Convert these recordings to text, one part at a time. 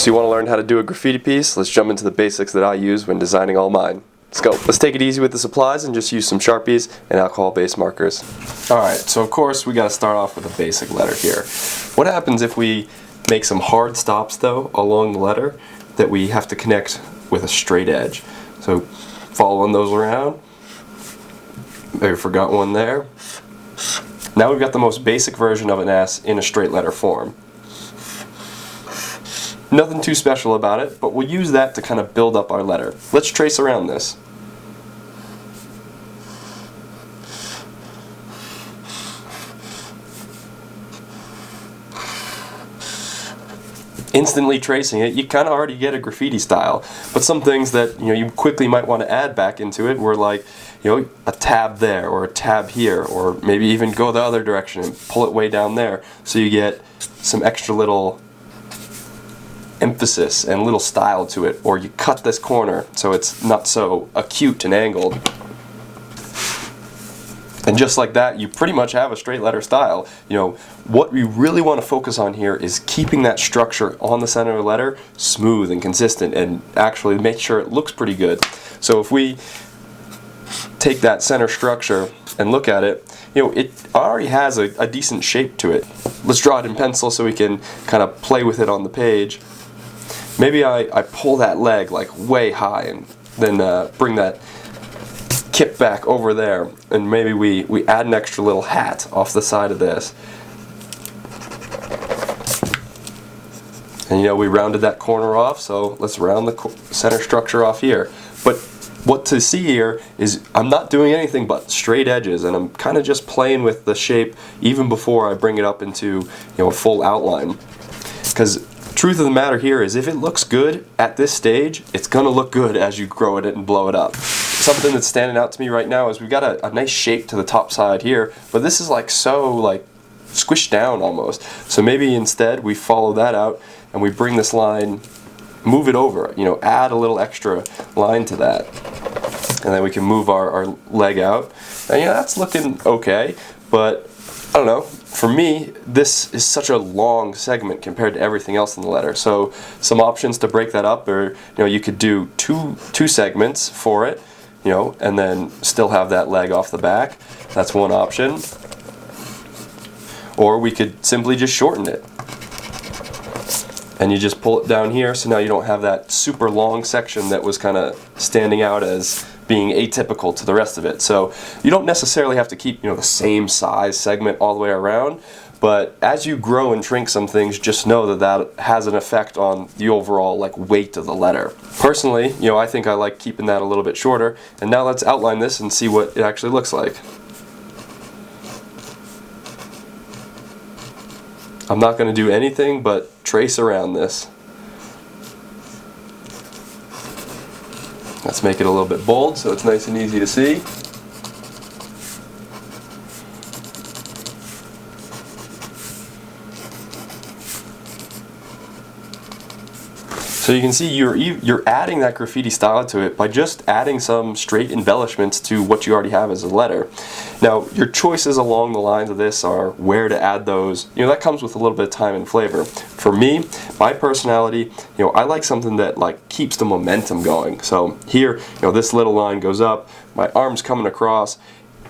So you want to learn how to do a graffiti piece? Let's jump into the basics that I use when designing all mine. Let's go. Let's take it easy with the supplies and just use some Sharpies and alcohol-based markers. Alright, so of course we got to start off with a basic letter here. What happens if we make some hard stops though along the letter that we have to connect with a straight edge? So following those around. Maybe forgot one there. Now we've got the most basic version of an S in a straight letter form. Nothing too special about it, but we'll use that to kind of build up our letter. Let's trace around this. Instantly tracing it, you kind of already get a graffiti style, but some things that you quickly might want to add back into it were like a tab there or a tab here, or maybe even go the other direction and pull it way down there so you get some extra little emphasis and little style to it, or you cut this corner so it's not so acute and angled. And just like that, you pretty much have a straight letter style. What we really want to focus on here is keeping that structure on the center of the letter smooth and consistent and actually make sure it looks pretty good. So if we take that center structure and look at it, it already has a decent shape to it. Let's draw it in pencil so we can kind of play with it on the page. Maybe I pull that leg like way high and then bring that kip back over there, and maybe we add an extra little hat off the side of this. And we rounded that corner off, so let's round the center structure off here. But what to see here is I'm not doing anything but straight edges, and I'm kind of just playing with the shape even before I bring it up into a full outline. Because truth of the matter here is if it looks good at this stage, it's going to look good as you grow it and blow it up. Something that's standing out to me right now is we've got a nice shape to the top side here, but this is so squished down almost. So maybe instead we follow that out and we bring this line, move it over, add a little extra line to that. And then we can move our leg out. And that's looking okay, but I don't know. For me, this is such a long segment compared to everything else in the letter. So some options to break that up are, you could do two segments for it, and then still have that leg off the back. That's one option. Or we could simply just shorten it. And you just pull it down here, so now you don't have that super long section that was kind of standing out as being atypical to the rest of it. So you don't necessarily have to keep the same size segment all the way around, but as you grow and shrink some things, just know that has an effect on the overall weight of the letter. Personally, I think I like keeping that a little bit shorter, and now let's outline this and see what it actually looks like. I'm not going to do anything but trace around this. Let's make it a little bit bold so it's nice and easy to see. So you can see you're adding that graffiti style to it by just adding some straight embellishments to what you already have as a letter. Now your choices along the lines of this are where to add those. That comes with a little bit of time and flavor. For me, my personality, I like something that keeps the momentum going. So here, this little line goes up, my arm's coming across.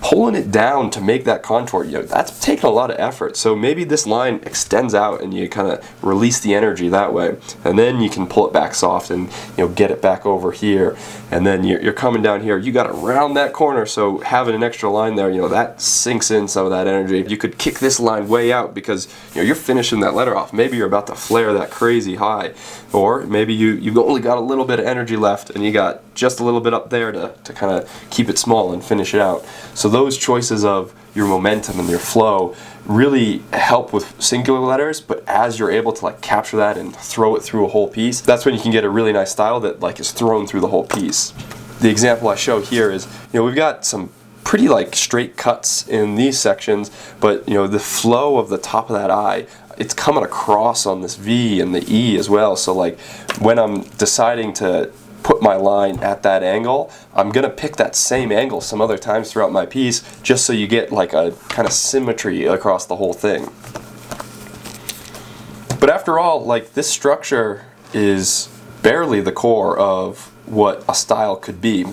Pulling it down to make that contour, that's taking a lot of effort. So maybe this line extends out and you kind of release the energy that way. And then you can pull it back soft and get it back over here. And then you're coming down here. You got to round that corner, so having an extra line there, that sinks in some of that energy. You could kick this line way out because you're finishing that letter off. Maybe you're about to flare that crazy high. Or maybe you've only got a little bit of energy left and you got just a little bit up there to kind of keep it small and finish it out. So those choices of your momentum and your flow really help with singular letters, but as you're able to capture that and throw it through a whole piece, that's when you can get a really nice style that is thrown through the whole piece. The example I show here is, we've got some pretty straight cuts in these sections, but the flow of the top of that eye, it's coming across on this V and the E as well. So when I'm deciding to put my line at that angle, I'm going to pick that same angle some other times throughout my piece, just so you get a kind of symmetry across the whole thing. But after all, this structure is barely the core of what a style could be.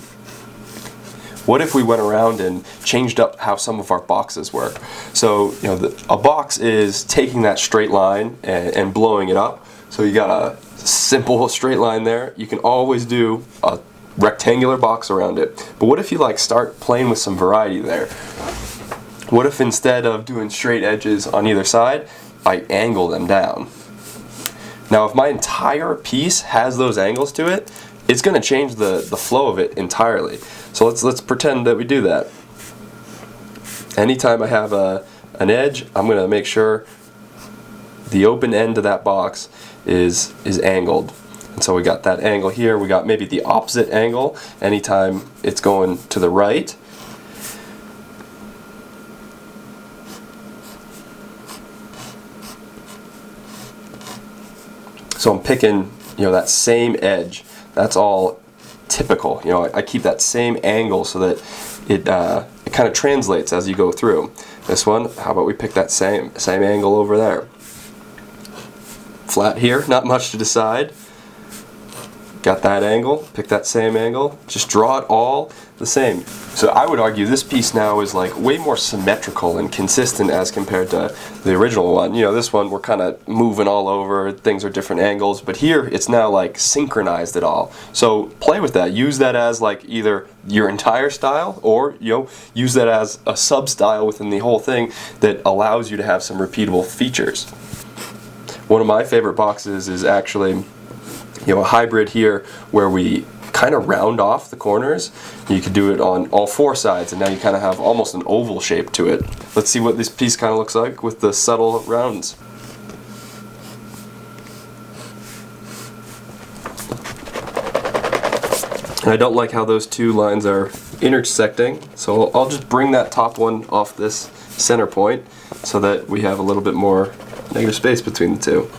What if we went around and changed up how some of our boxes work? So, you know, a box is taking that straight line and blowing it up. So you got a simple straight line there. You can always do a rectangular box around it. But what if you like start playing with some variety there? What if instead of doing straight edges on either side, I angle them down? Now if my entire piece has those angles to it, it's going to change the flow of it entirely. So let's pretend that we do that. Anytime I have an edge, I'm going to make sure the open end of that box is angled. And so we got that angle here, we got maybe the opposite angle anytime it's going to the right. So I'm picking, you know, that same edge. That's all typical. You know, I keep that same angle so that it kind of translates as you go through. This one, how about we pick that same angle over there? Flat here, not much to decide. Got that angle, pick that same angle, just draw it all the same. So I would argue this piece now is like way more symmetrical and consistent as compared to the original one. You know, this one we're kind of moving all over, things are different angles, but here it's now like synchronized it all. So play with that, use that as like either your entire style or, you know, use that as a sub-style within the whole thing that allows you to have some repeatable features. One of my favorite boxes is actually, you know, a hybrid here where we kind of round off the corners. You could do it on all four sides and now you kind of have almost an oval shape to it. Let's see what this piece kind of looks like with the subtle rounds. And I don't like how those two lines are intersecting, so I'll just bring that top one off this center point so that we have a little bit more negative space between the two.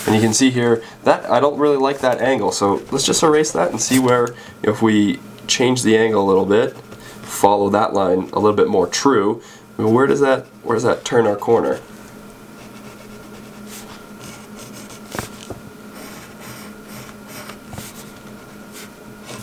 And you can see here that I don't really like that angle, so let's just erase that and see where, you know, if we change the angle a little bit, follow that line a little bit more true, I mean, where does that turn our corner?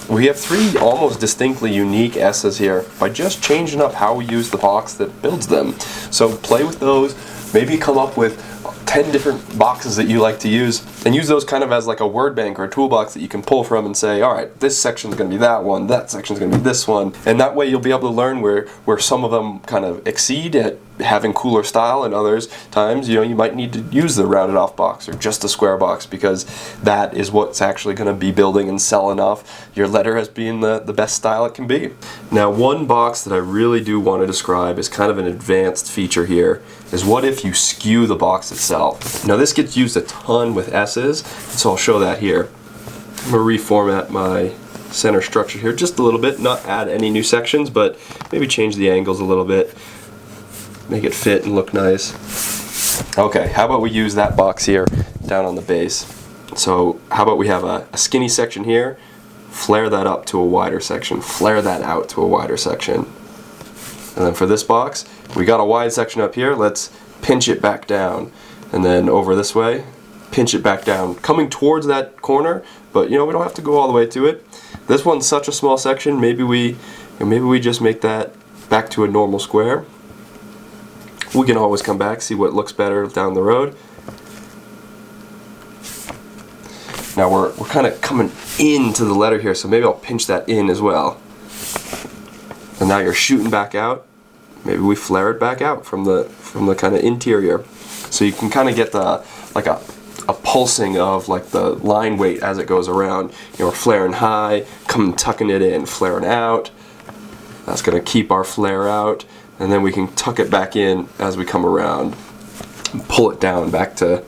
We have three almost distinctly unique S's here by just changing up how we use the box that builds them. So play with those, maybe come up with 10 different boxes that you like to use and use those kind of as like a word bank or a toolbox that you can pull from and say, alright, this section's going to be that one, that section's going to be this one, and that way you'll be able to learn where some of them kind of exceed at having cooler style, and others times, you know, you might need to use the rounded off box or just a square box because that is what's actually going to be building and selling off your letter as being the best style it can be. Now one box that I really do want to describe is kind of an advanced feature here, is what if you skew the box itself. Now this gets used a ton with S's, so I'll show that here. I'm going to reformat my center structure here just a little bit, not add any new sections, but maybe change the angles a little bit, make it fit and look nice. Okay, how about we use that box here down on the base. So how about we have a skinny section here, flare that up to a wider section, flare that out to a wider section. And then for this box, we got a wide section up here, let's pinch it back down. And then over this way, pinch it back down, coming towards that corner, but you know, we don't have to go all the way to it. This one's such a small section, maybe we just make that back to a normal square. We can always come back, see what looks better down the road. Now we're kind of coming into the letter here, so maybe I'll pinch that in as well. And now you're shooting back out. Maybe we flare it back out from the kind of interior, so you can kind of get the like a pulsing of like the line weight as it goes around. You know, we're flaring high, tucking it in, flaring out. That's going to keep our flare out. And then we can tuck it back in as we come around and pull it down back to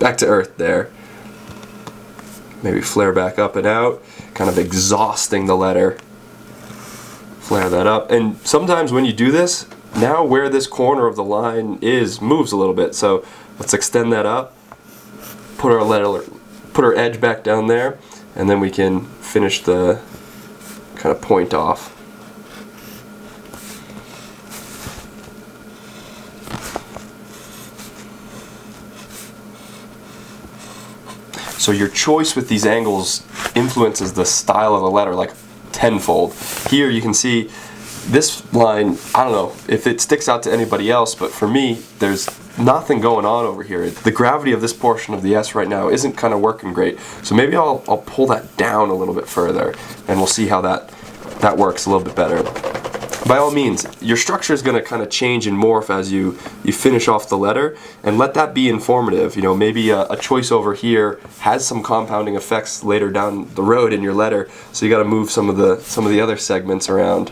earth there. Maybe flare back up and out, kind of exhausting the letter. Flare that up. And sometimes when you do this, now where this corner of the line is moves a little bit. So let's extend that up, put our edge back down there, and then we can finish the kind of point off. So your choice with these angles influences the style of the letter like tenfold. Here you can see this line, I don't know if it sticks out to anybody else, but for me, there's nothing going on over here. The gravity of this portion of the S right now isn't kind of working great. So maybe I'll pull that down a little bit further, and we'll see how that works a little bit better. By all means, your structure is going to kind of change and morph as you finish off the letter, and let that be informative. You know, maybe a choice over here has some compounding effects later down the road in your letter, so you got to move some of the other segments around.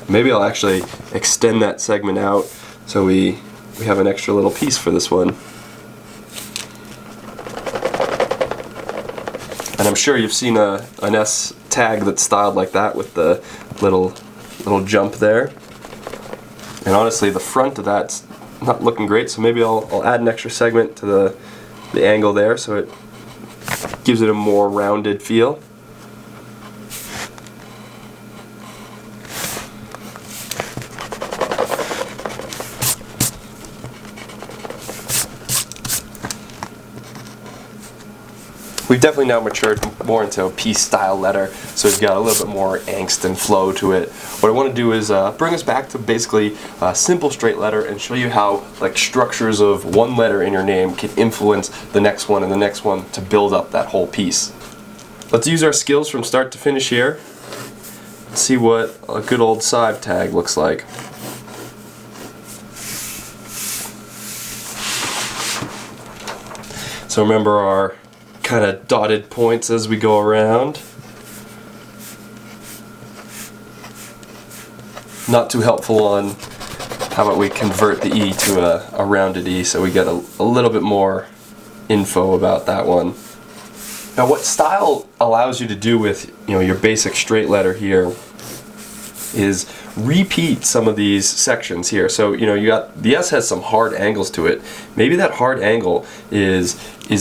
Maybe I'll actually extend that segment out so we have an extra little piece for this one. And I'm sure you've seen an S tag that's styled like that with the little jump there. And honestly, the front of that's not looking great, so maybe I'll add an extra segment to the angle there so it gives it a more rounded feel. We've definitely now matured more into a piece style letter, so we've got a little bit more angst and flow to it. What I want to do is bring us back to basically a simple straight letter and show you how like structures of one letter in your name can influence the next one and the next one to build up that whole piece. Let's use our skills from start to finish here. Let's see what a good old Sive tag looks like. So remember our kind of dotted points as we go around. Not too helpful on how about we convert the E to a rounded E so we get a little bit more info about that one. Now what style allows you to do with your basic straight letter here is repeat some of these sections here. So you got the S has some hard angles to it. Maybe that hard angle is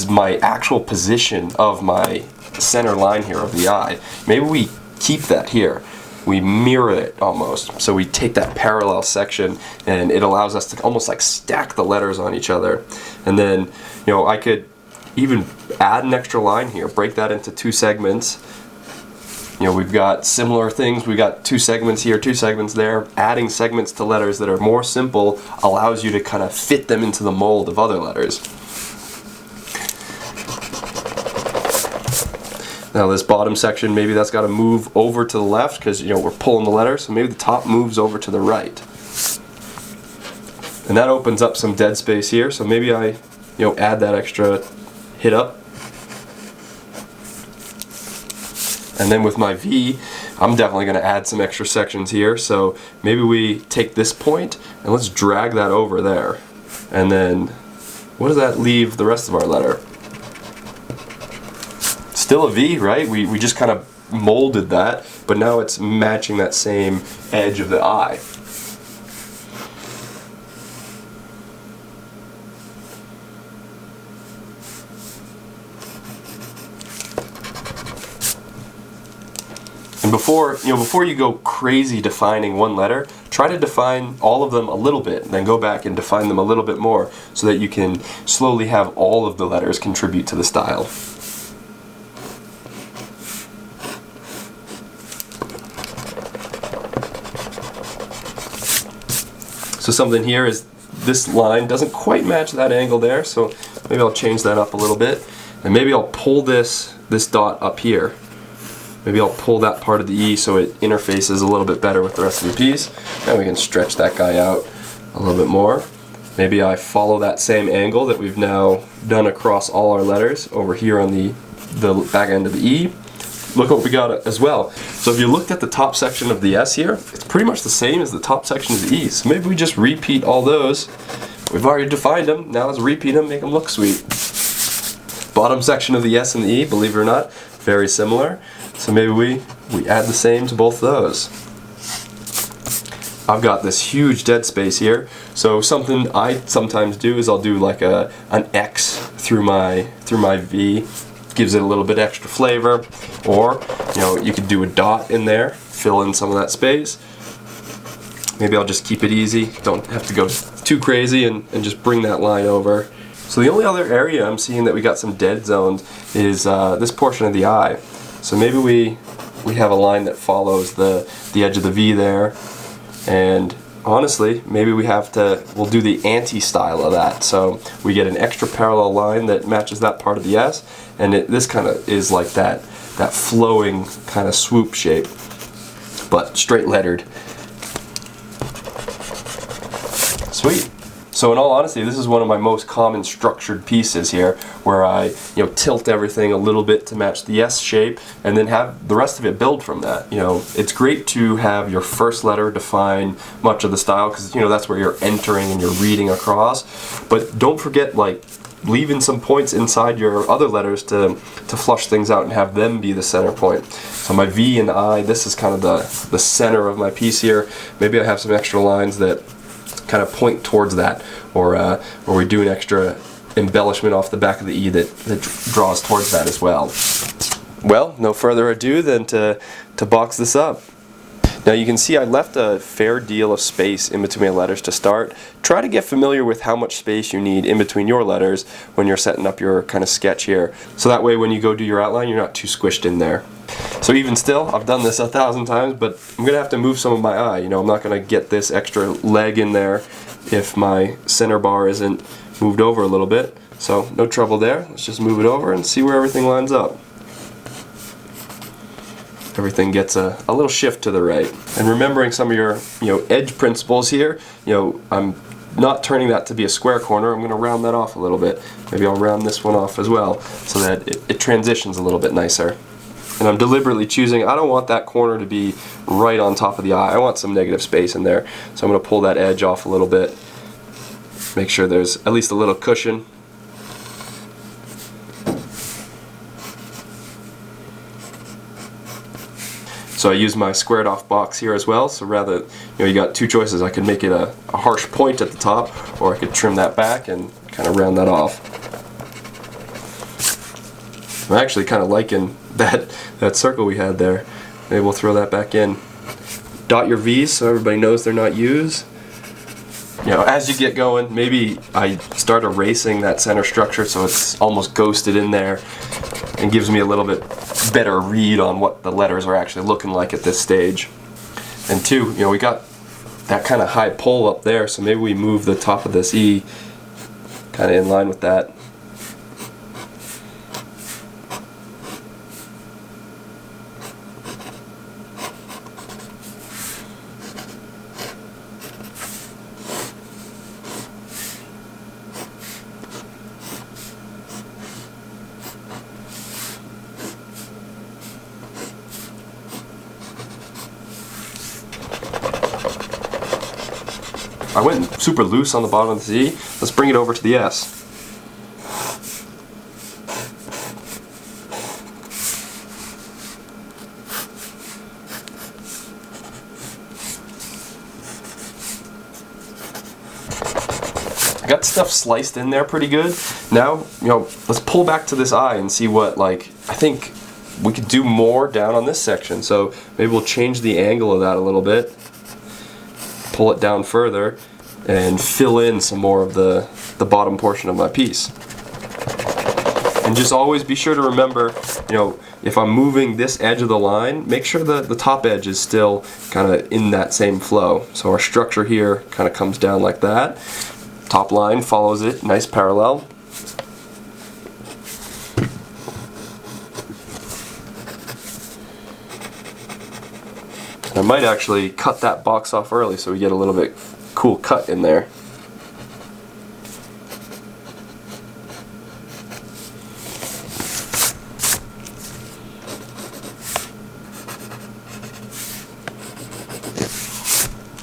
my actual position of my center line here of the I. Maybe we keep that here. We mirror it almost. So we take that parallel section and it allows us to almost like stack the letters on each other. And then I could even add an extra line here, break that into two segments. We've got similar things. We've got two segments here, two segments there. Adding segments to letters that are more simple allows you to kind of fit them into the mold of other letters. Now this bottom section, maybe that's got to move over to the left because we're pulling the letter, so maybe the top moves over to the right. And that opens up some dead space here, so maybe I add that extra hit up. And then with my V, I'm definitely going to add some extra sections here. So maybe we take this point and let's drag that over there. And then what does that leave the rest of our letter? Still a V, right? We just kind of molded that, but now it's matching that same edge of the I. And before you go crazy defining one letter, try to define all of them a little bit, and then go back and define them a little bit more so that you can slowly have all of the letters contribute to the style. So something here is this line doesn't quite match that angle there, so maybe I'll change that up a little bit, and maybe I'll pull this dot up here. Maybe I'll pull that part of the E so it interfaces a little bit better with the rest of the piece. Now we can stretch that guy out a little bit more. Maybe I follow that same angle that we've now done across all our letters over here on the back end of the E. Look what we got as well. So if you looked at the top section of the S here, it's pretty much the same as the top section of the E. So maybe we just repeat all those. We've already defined them. Now let's repeat them, make them look sweet. Bottom section of the S and the E, believe it or not, very similar. So maybe we add the same to both those. I've got this huge dead space here, so something I sometimes do is I'll do like an X through my V, gives it a little bit extra flavor. Or, you know, you could do a dot in there, fill in some of that space. Maybe I'll just keep it easy, don't have to go too crazy, and just bring that line over. So the only other area I'm seeing that we got some dead zones is this portion of the eye. So maybe we have a line that follows the edge of the V there, and honestly, maybe we'll do the anti-style of that. So we get an extra parallel line that matches that part of the S, and this kind of is like that flowing kind of swoop shape, but straight lettered. Sweet. So in all honesty, this is one of my most common structured pieces here, where I tilt everything a little bit to match the S shape, and then have the rest of it build from that. It's great to have your first letter define much of the style, because that's where you're entering and you're reading across. But don't forget, like, leaving some points inside your other letters to flush things out and have them be the center point. So my V and I, this is kind of the center of my piece here. Maybe I have some extra lines that kind of point towards that, or we do an extra embellishment off the back of the E that draws towards that as well. Well, no further ado than to box this up. Now you can see I left a fair deal of space in between my letters to start. Try to get familiar with how much space you need in between your letters when you're setting up your kind of sketch here. So that way when you go do your outline, you're not too squished in there. So even still, I've done this 1,000 times, but I'm going to have to move some of my eye. I'm not going to get this extra leg in there if my center bar isn't moved over a little bit. So no trouble there. Let's just move it over and see where everything lines up. Everything gets a little shift to the right. And remembering some of your edge principles here, I'm not turning that to be a square corner. I'm going to round that off a little bit. Maybe I'll round this one off as well, so that it transitions a little bit nicer. And I'm deliberately choosing, I don't want that corner to be right on top of the eye. I want some negative space in there. So I'm going to pull that edge off a little bit. Make sure there's at least a little cushion. So I use my squared off box here as well. So rather, you got two choices. I could make it a harsh point at the top, or I could trim that back and kind of round that off. I'm actually kind of liking that circle we had there. Maybe we'll throw that back in. Dot your V's so everybody knows they're not U's. As you get going, maybe I start erasing that center structure so it's almost ghosted in there, and gives me a little bit better read on what the letters are actually looking like at this stage. And two, we got that kind of high pull up there, so maybe we move the top of this E kind of in line with that. I went super loose on the bottom of the Z. Let's bring it over to the S. I got stuff sliced in there pretty good. Now, let's pull back to this eye and see what, I think we could do more down on this section. So maybe we'll change the angle of that a little bit. Pull it down further and fill in some more of the bottom portion of my piece. And just always be sure to remember, if I'm moving this edge of the line, make sure that the top edge is still kind of in that same flow. So our structure here kind of comes down like that. Top line follows it, nice parallel. I might actually cut that box off early so we get a little bit cool cut in there.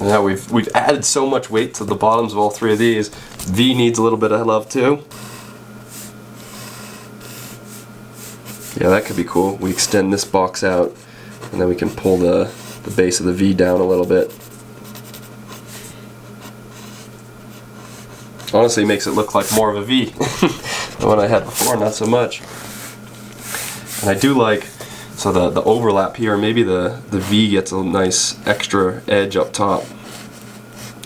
Now we've added so much weight to the bottoms of all three of these. V needs a little bit of love too. Yeah, that could be cool. We extend this box out, and then we can pull the base of the V down a little bit. Honestly, makes it look like more of a V. The one I had before, not so much. And I do like, so the overlap here, maybe the V gets a nice extra edge up top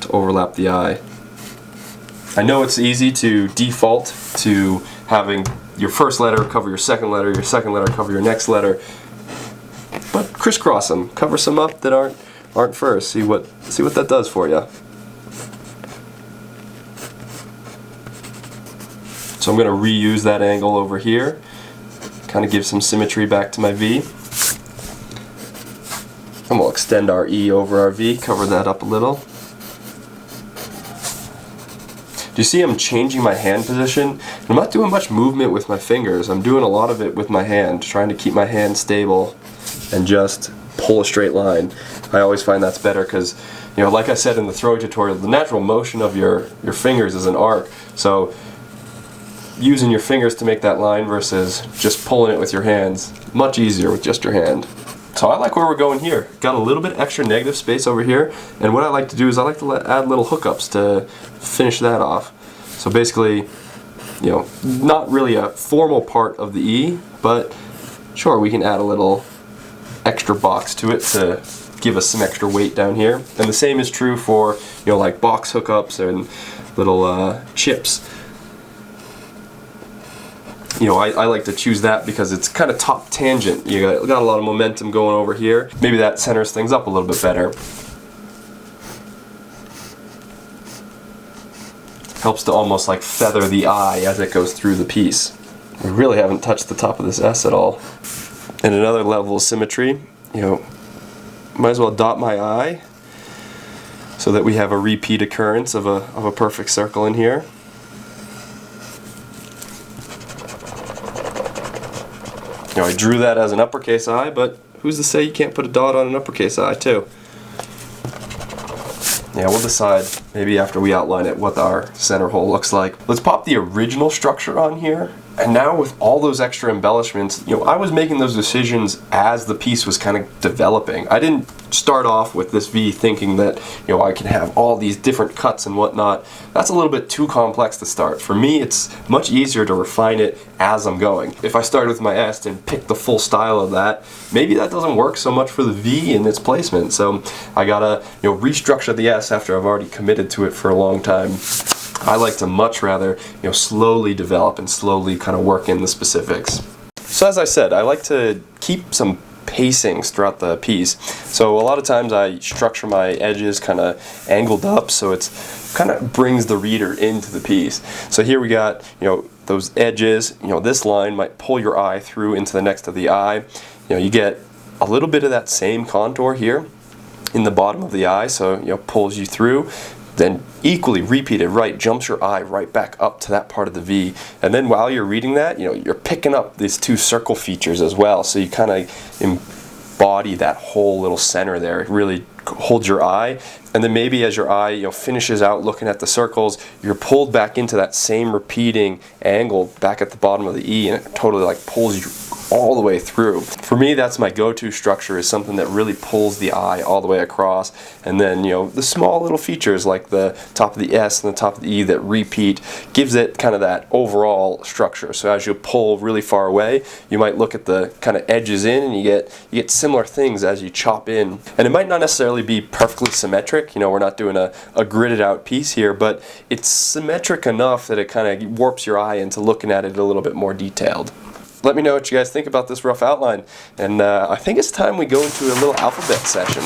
to overlap the eye. I know it's easy to default to having your first letter cover your second letter cover your next letter, but crisscross them, cover some up that aren't first. See what that does for you. So I'm going to reuse that angle over here, kind of give some symmetry back to my V. And we'll extend our E over our V, cover that up a little. Do you see I'm changing my hand position? I'm not doing much movement with my fingers. I'm doing a lot of it with my hand, trying to keep my hand stable and just pull a straight line. I always find that's better because, you know, like I said in the throwing tutorial, the natural motion of your fingers is an arc. So using your fingers to make that line versus just pulling it with your hands, much easier with just your hand. So I like where we're going here. Got a little bit extra negative space over here, and what I like to do is I like to add little hookups to finish that off. So basically, you know, not really a formal part of the E, but sure, we can add a little extra box to it to give us some extra weight down here. And the same is true for, you know, like box hookups and little chips. You know, I like to choose that because it's kind of top tangent. You got a lot of momentum going over here. Maybe that centers things up a little bit better. Helps to almost like feather the eye as it goes through the piece. We really haven't touched the top of this S at all. And another level of symmetry, you know, might as well dot my I so that we have a repeat occurrence of a perfect circle in here. You know, I drew that as an uppercase I, but who's to say you can't put a dot on an uppercase I too? Yeah, we'll decide maybe after we outline it what our center hole looks like. Let's pop the original structure on here. And now with all those extra embellishments, you know, I was making those decisions as the piece was kind of developing. I didn't start off with this V thinking that, you know, I can have all these different cuts and whatnot. That's a little bit too complex to start. For me, it's much easier to refine it as I'm going. If I started with my S and picked the full style of that, maybe that doesn't work so much for the V in its placement. So I gotta, you know, restructure the S after I've already committed to it for a long time. I like to much rather, you know, slowly develop and slowly kind of work in the specifics. So as I said, I like to keep some pacings throughout the piece. So a lot of times I structure my edges kind of angled up so it's kind of brings the reader into the piece. So here we got, you know, those edges, you know, this line might pull your eye through into the next of the eye. You know, you get a little bit of that same contour here in the bottom of the eye, so, you know, pulls you through. Then equally repeated, right, jumps your eye right back up to that part of the V. And then while you're reading that, you know, you're picking up these two circle features as well. So you kind of embody that whole little center there. It really holds your eye. And then maybe as your eye, you know, finishes out looking at the circles, you're pulled back into that same repeating angle back at the bottom of the E, and it totally like pulls you all the way through. For me, that's my go-to structure, is something that really pulls the eye all the way across. And then, you know, the small little features like the top of the S and the top of the E that repeat gives it kind of that overall structure. So as you pull really far away, you might look at the kind of edges in, and you get similar things as you chop in. And it might not necessarily be perfectly symmetric. You know, we're not doing a gridded out piece here, but it's symmetric enough that it kind of warps your eye into looking at it a little bit more detailed. Let me know what you guys think about this rough outline, and I think it's time we go into a little alphabet session.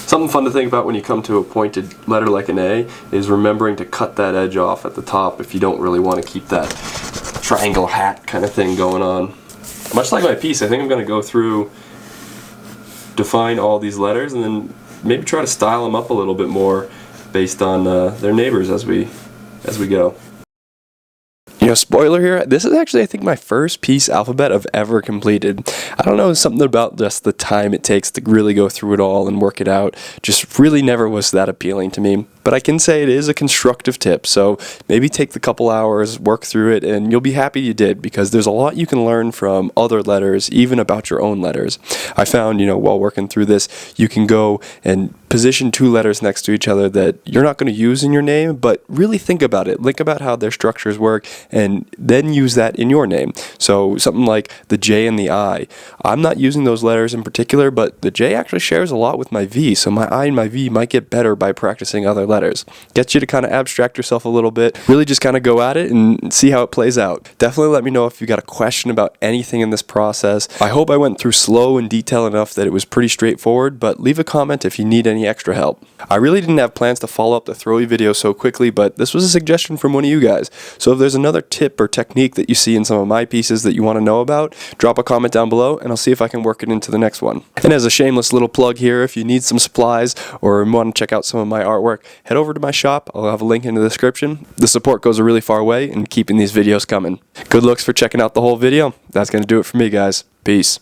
Something fun to think about when you come to a pointed letter like an A is remembering to cut that edge off at the top if you don't really want to keep that triangle hat kind of thing going on. Much like my piece, I think I'm going to go through, define all these letters, and then maybe try to style them up a little bit more based on their neighbors as we go. You know, spoiler here, this is actually, I think, my first piece alphabet I've ever completed. I don't know, something about just the time it takes to really go through it all and work it out just really never was that appealing to me. but I can say it is a constructive tip. So maybe take the couple hours, work through it, and you'll be happy you did, because there's a lot you can learn from other letters, even about your own letters. I found, while working through this, you can go and position two letters next to each other that you're not going to use in your name, but really think about it. Think about how their structures work, and then use that in your name. So something like the J and the I. I'm not using those letters in particular, but the J actually shares a lot with my V, so my I and my V might get better by practicing other letters. Gets you to kind of abstract yourself a little bit, really just kind of go at it and see how it plays out. Definitely let me know if you got a question about anything in this process. I hope I went through slow and detailed enough that it was pretty straightforward, but leave a comment if you need any extra help. I really didn't have plans to follow up the throwy video so quickly, but this was a suggestion from one of you guys. So if there's another tip or technique that you see in some of my pieces that you want to know about, drop a comment down below and I'll see if I can work it into the next one. And as a shameless little plug here, if you need some supplies or want to check out some of my artwork, head over to my shop. I'll have a link in the description. The support goes a really far way in keeping these videos coming. Good looks for checking out the whole video. That's going to do it for me, guys. Peace.